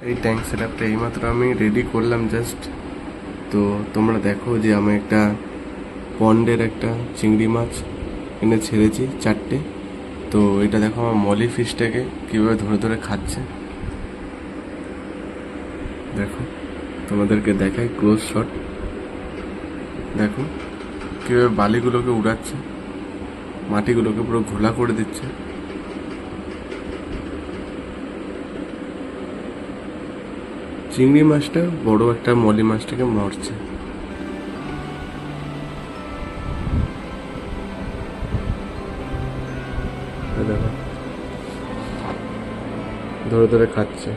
এই ট্যাঙ্ক সেটআপটা এইমাত্র আমি রেডি করলাম জাস্ট। তো তোমরা দেখো যে আমি একটা পন্ডের একটা চিংড়ি মাছ এনে ছেড়েছি 4টে। তো এটা দেখো আমার মলি ফিশটাকে কীভাবে ধরে ধরে খাচ্ছে, দেখো তোমাদেরকে দেখাই ক্লোজ শট। দেখো কীভাবে বালিগুলোকে উড়াচ্ছে, মাটিগুলোকে পুরো ঘোলা করে দিচ্ছে। চিংড়ি মাছটা বড় একটা মলি মাছটাকে মারছে। দেখো ধরে ধরে খাচ্ছে।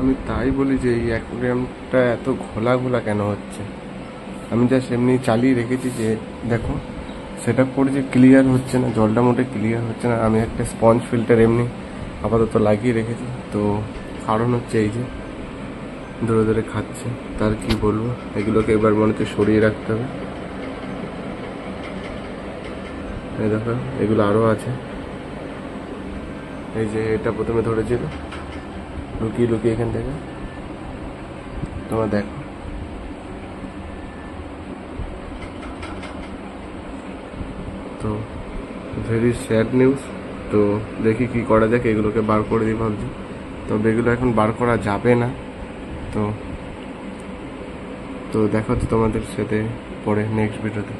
আমি তাই বলি যে এই অ্যাকোয়ারিয়ামটা এত ঘোলা ঘোলা কেন হচ্ছে। আমি জাস্ট এমনি চালিয়ে রেখেছি যে দেখো সেট আপ করে যে ক্লিয়ার হচ্ছে না, জলটা মোটে ক্লিয়ার হচ্ছে না। আমি একটা স্পঞ্জ ফিল্টার এমনি আপাতত লাগিয়ে রেখেছি। তো কারণ হচ্ছে এই যে ধরে ধরে খাচ্ছে, তার কি বলবো। এগুলোকে এবার মনে হচ্ছে সরিয়ে রাখতে হবে। এই দেখো এগুলো আরও আছে। এই যে এটা প্রথমে ধরেছিল লুকিয়ে লুকিয়ে এখান থেকে, তোমরা দেখো। তো ভেরি স্যাড নিউজ। তো দেখি কি করা যাক, এগুলোকে বার করে দিই ভাবছি। তবে এগুলো এখন বার করা যাবে না। তো তো দেখো তো তোমাদের সাথে পরে নেক্সট ভিডিওতে।